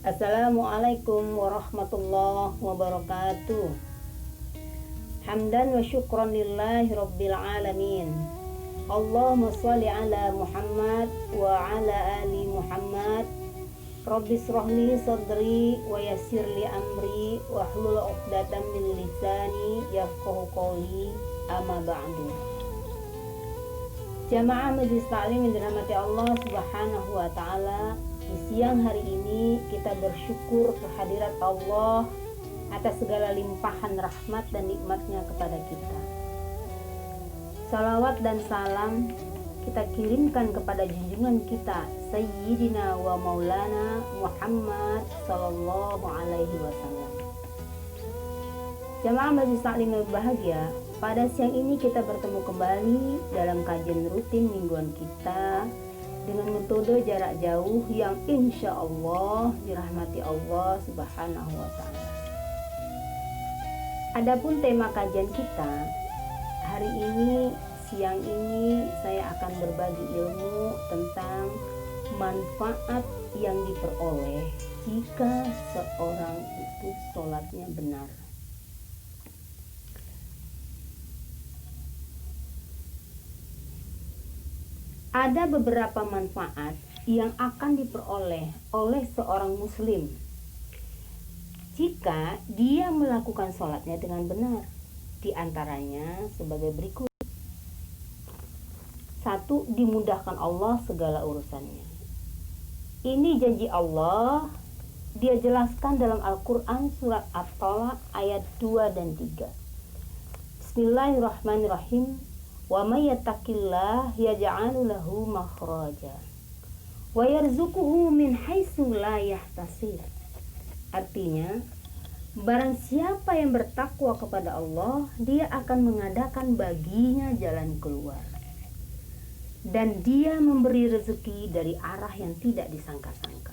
Assalamualaikum warahmatullahi wabarakatuh. Hamdan wa syukran lillahi rabbil alamin. Allahumma sholli ala Muhammad wa ala ali Muhammad. Rabbi shrahli sadri wa yassir li amri wa hlul 'uqdatam min lisani yafqahu qawli. Amma ba'du. Jamaah Majelis Taklim yang dirahmati Allah Subhanahu wa taala, di siang hari ini kita bersyukur kehadirat Allah atas segala limpahan rahmat dan nikmatnya kepada kita. Salawat dan salam kita kirimkan kepada junjungan kita Sayyidina wa Maulana Muhammad sallallahu alaihi wasallam. Jamaah Majelis Taklim yang bahagia, pada siang ini kita bertemu kembali dalam kajian rutin mingguan kita dengan metode jarak jauh yang insya Allah dirahmati Allah Subhanahu wa ta'ala. Adapun tema kajian kita hari ini, siang ini saya akan berbagi ilmu tentang manfaat yang diperoleh jika seorang itu sholatnya benar. Ada beberapa manfaat yang akan diperoleh oleh seorang muslim jika dia melakukan sholatnya dengan benar. Di antaranya sebagai berikut. 1. Dimudahkan Allah segala urusannya. Ini janji Allah, dia jelaskan dalam Al-Quran surat At-Talaq ayat 2 dan 3. Bismillahirrahmanirrahim. Wa may yattaqillah yaj'al lahu makhraja wa yarzuquhu min haitsu la yahtasib. Artinya, barang siapa yang bertakwa kepada Allah, dia akan mengadakan baginya jalan keluar, dan dia memberi rezeki dari arah yang tidak disangka-sangka.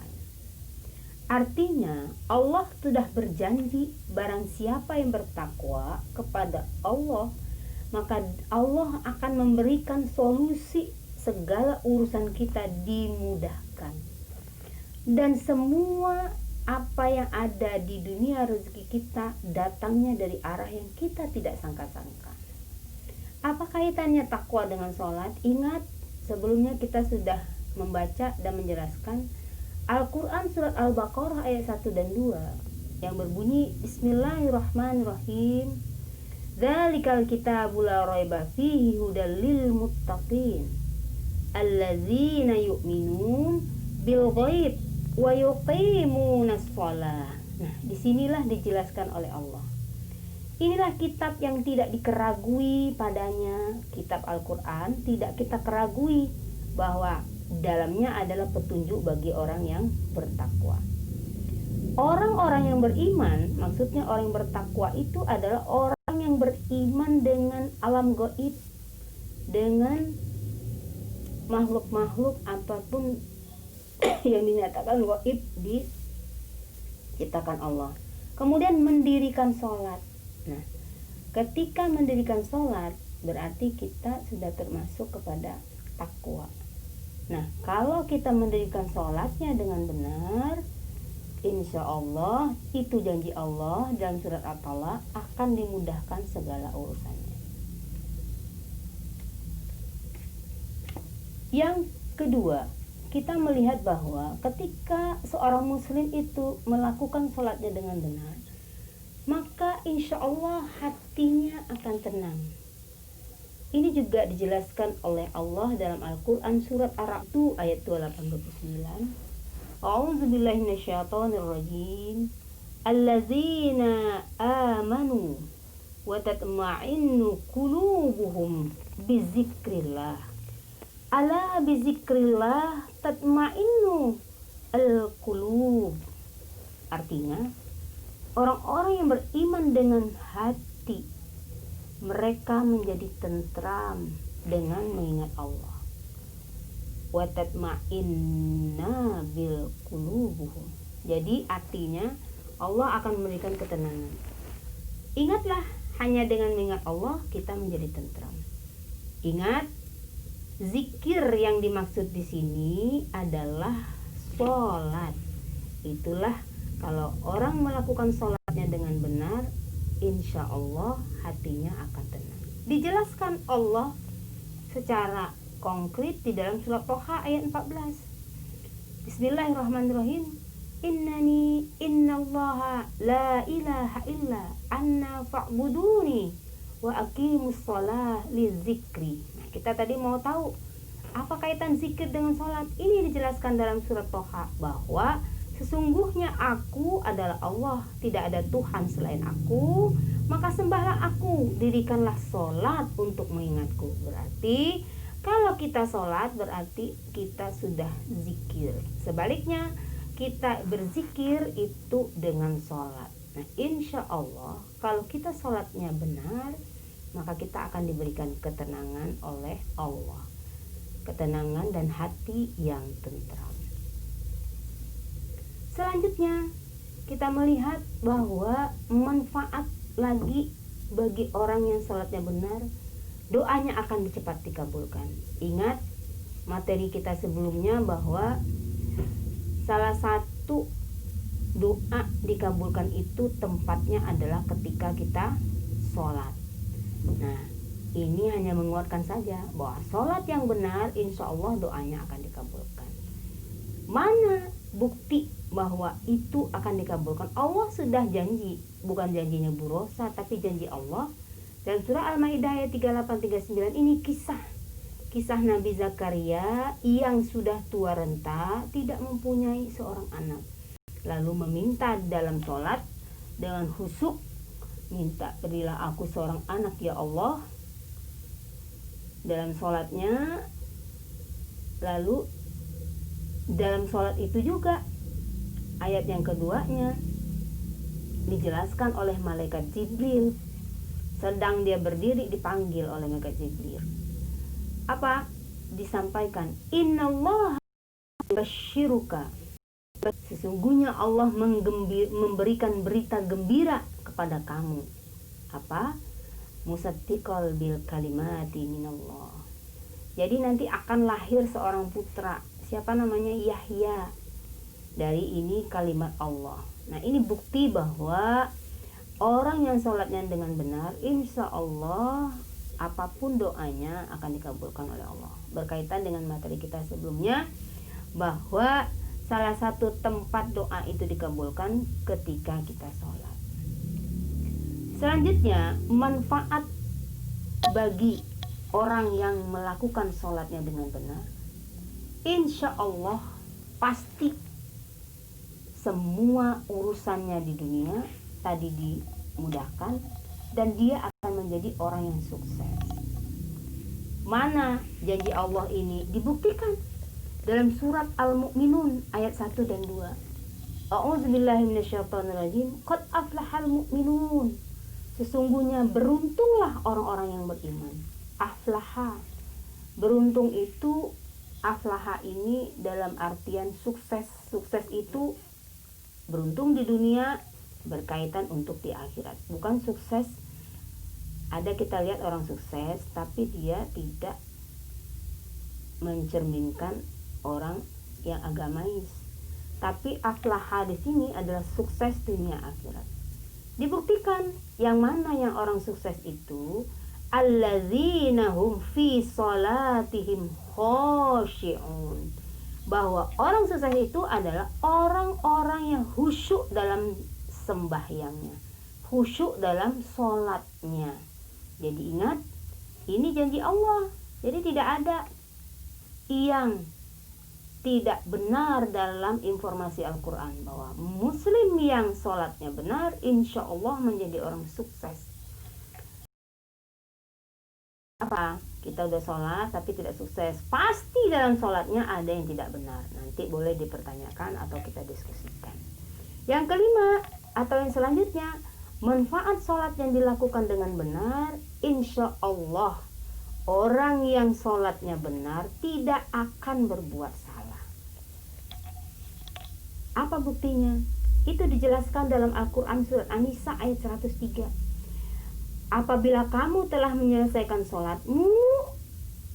Artinya, Allah sudah berjanji barang siapa yang bertakwa kepada Allah, maka Allah akan memberikan solusi, segala urusan kita dimudahkan. Dan semua apa yang ada di dunia rezeki kita datangnya dari arah yang kita tidak sangka-sangka. Apa kaitannya takwa dengan sholat? Ingat, sebelumnya kita sudah membaca dan menjelaskan Al-Quran surat Al-Baqarah ayat 1 dan 2 yang berbunyi Bismillahirrahmanirrahim. Dzalikal kitabu la raiba fihi hudal lil muttaqin alladzina yu'minun bil ghaib wa yuqimunas shalah. Nah, disinilah dijelaskan oleh Allah. Inilah kitab yang tidak dikeragui padanya, kitab Al-Quran tidak kita keragui bahwa dalamnya adalah petunjuk bagi orang yang bertakwa. Orang-orang yang beriman, maksudnya orang yang bertakwa itu adalah orang yang beriman dengan alam gaib, dengan makhluk-makhluk apapun yang dinyatakan gaib diciptakan Allah. Kemudian mendirikan sholat. Nah, ketika mendirikan sholat berarti kita sudah termasuk kepada takwa. Nah, kalau kita mendirikan sholatnya dengan benar, insya Allah itu janji Allah dalam surat At-Talaq akan dimudahkan segala urusannya. Yang kedua, kita melihat bahwa ketika seorang muslim itu melakukan sholatnya dengan benar, maka insya Allah hatinya akan tenang. Ini juga dijelaskan oleh Allah dalam Al-Quran surat Ar-Ra'd ayat 289. A'udzubillahi minasyaitonirrajim. Allazina amanu wa tatma'innu qulubuhum bizikrillah. Ala bizikrillah tatma'innu al-qulub. Artinya, orang-orang yang beriman dengan hati, mereka menjadi tentram dengan mengingat Allah. Wa tatma'inna bil qulubuhum. Jadi artinya Allah akan memberikan ketenangan. Ingatlah, hanya dengan mengingat Allah kita menjadi tentram. Ingat, zikir yang dimaksud di sini adalah sholat. Itulah kalau orang melakukan sholatnya dengan benar, insya Allah hatinya akan tenang. Dijelaskan Allah secara konkret di dalam surat Toha ayat 14. Bismillahirrahmanirrahim. Innallaha la ilaha illa anna fa'buduni wa aqimus shalah lizikri. Nah, kita tadi mau tahu apa kaitan zikir dengan sholat. Ini dijelaskan dalam surat Toha bahwa sesungguhnya aku adalah Allah, tidak ada Tuhan selain aku, maka sembahlah aku, dirikanlah sholat untuk mengingatku. Berarti kalau kita sholat berarti kita sudah zikir. Sebaliknya kita berzikir itu dengan sholat. Nah, insya Allah kalau kita sholatnya benar, maka kita akan diberikan ketenangan oleh Allah, ketenangan dan hati yang tentram. Selanjutnya kita melihat bahwa manfaat lagi bagi orang yang sholatnya benar, doanya akan cepat dikabulkan. Ingat materi kita sebelumnya bahwa salah satu doa dikabulkan itu tempatnya adalah ketika kita sholat. Nah, ini hanya menguatkan saja bahwa sholat yang benar insya Allah doanya akan dikabulkan. Mana bukti bahwa itu akan dikabulkan? Allah sudah janji, bukan janjinya Bu Rosa, tapi janji Allah. Dalam surah Al-Maidah ayat 38-39 ini kisah Nabi Zakaria yang sudah tua renta, tidak mempunyai seorang anak, lalu meminta dalam sholat dengan khusyuk, minta berilah aku seorang anak ya Allah dalam sholatnya. Lalu dalam sholat itu juga ayat yang keduanya dijelaskan oleh malaikat Jibril. Sedang dia berdiri dipanggil oleh malaikat Jibril. Apa? Disampaikan, innallaha basyiruka, sesungguhnya Allah memberikan berita gembira kepada kamu. Apa? Musaddiqal bil kalimati minallah. Jadi nanti akan lahir seorang putra. Siapa namanya? Yahya. Dari ini kalimat Allah. Nah, ini bukti bahwa orang yang sholatnya dengan benar, insya Allah apapun doanya akan dikabulkan oleh Allah. Berkaitan dengan materi kita sebelumnya bahwa salah satu tempat doa itu dikabulkan ketika kita sholat. Selanjutnya, manfaat bagi orang yang melakukan sholatnya dengan benar, insya Allah pasti semua urusannya di dunia tadi dimudahkan dan dia akan menjadi orang yang sukses. Mana janji Allah ini dibuktikan dalam surat Al-Mu'minun ayat 1 dan 2. A'udzubillahi minasyaitonirrajim. Qad aflahal mu'minun. Sesungguhnya beruntunglah orang-orang yang beriman. Aflaha. Beruntung itu, aflaha ini dalam artian sukses. Sukses itu beruntung di dunia, berkaitan untuk di akhirat. Bukan sukses. Ada kita lihat orang sukses tapi dia tidak mencerminkan orang yang agamais. Tapi aflaha di sini adalah sukses dunia akhirat. Dibuktikan yang mana yang orang sukses itu, allazina hum fi salatihim khashi'un. Bahwa orang sukses itu adalah orang-orang yang khusyuk dalam sembahyangnya, khusyuk dalam sholatnya. Jadi ingat, ini janji Allah. Jadi tidak ada yang tidak benar dalam informasi Al-Quran bahwa muslim yang sholatnya benar insya Allah menjadi orang sukses. Apa? Kita udah sholat tapi tidak sukses, pasti dalam sholatnya ada yang tidak benar. Nanti boleh dipertanyakan atau kita diskusikan. Yang kelima atau yang selanjutnya, manfaat sholat yang dilakukan dengan benar, insya Allah orang yang sholatnya benar tidak akan berbuat salah. Apa buktinya? Itu dijelaskan dalam Al-Quran surat An-Nisa ayat 103. Apabila kamu telah menyelesaikan sholatmu,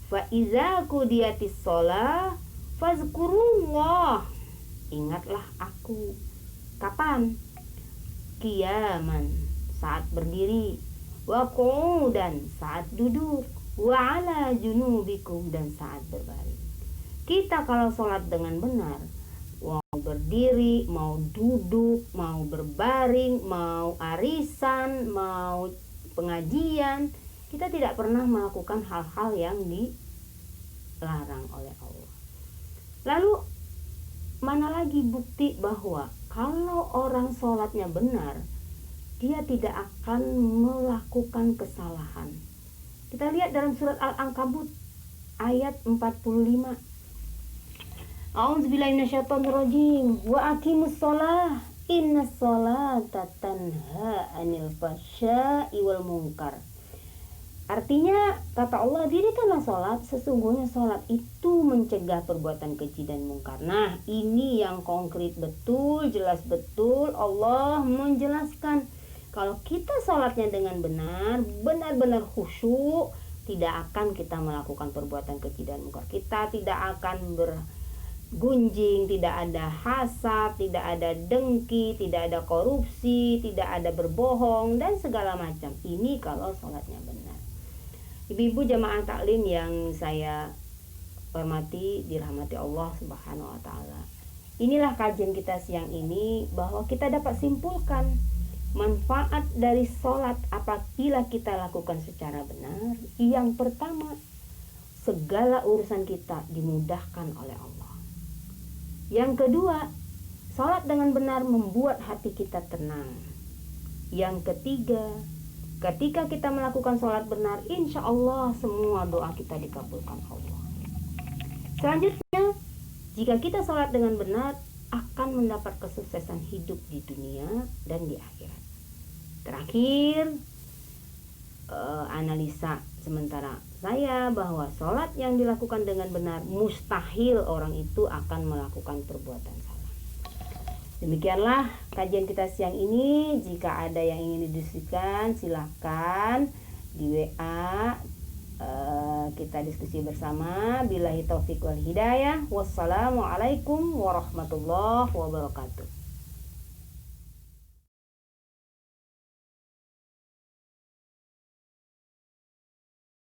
fa iza qudiyatis sholah fazkurullah. ingatlah aku. Kapan? Qiyaman, saat berdiri, wa qu'udan, saat duduk, wa ala junubikum, dan saat berbaring. Kita kalau sholat dengan benar, mau berdiri, mau duduk, mau berbaring, mau arisan, mau pengajian, kita tidak pernah melakukan hal-hal yang dilarang oleh Allah. Lalu mana lagi bukti bahwa kalau orang sholatnya benar, dia tidak akan melakukan kesalahan. Kita lihat dalam surat Al-Ankabut ayat 45. A'udzubillahi minasyaitonirrajim. Wa aqimus shalah innas sholata tanha 'anil fahsya'i wal munkar. Artinya, kata Allah, dirikanlah sholat, sesungguhnya sholat itu mencegah perbuatan keji dan mungkar. Nah, ini yang konkret betul, jelas betul. Allah menjelaskan kalau kita sholatnya dengan benar, benar-benar khusyuk, tidak akan kita melakukan perbuatan keji dan mungkar. Kita tidak akan bergunjing, tidak ada hasad, tidak ada dengki, tidak ada korupsi, tidak ada berbohong, dan segala macam. Ini kalau sholatnya benar. Ibu-ibu jamaah taklim yang saya hormati, dirahmati Allah Subhanahu wa taala. Inilah kajian kita siang ini, bahwa kita dapat simpulkan manfaat dari sholat apabila kita lakukan secara benar. Yang pertama, segala urusan kita dimudahkan oleh Allah. Yang kedua, sholat dengan benar membuat hati kita tenang. Yang ketiga, ketika kita melakukan sholat benar, insya Allah semua doa kita dikabulkan Allah. Selanjutnya, jika kita sholat dengan benar, akan mendapat kesuksesan hidup di dunia dan di akhirat. Terakhir, analisa sementara saya bahwa sholat yang dilakukan dengan benar, mustahil orang itu akan melakukan perbuatan salah. Demikianlah kajian kita siang ini. Jika ada yang ingin didiskusikan, silahkan di WA, kita diskusi bersama. Billahi taufiq wal hidayah. Wassalamualaikum warahmatullahi wabarakatuh.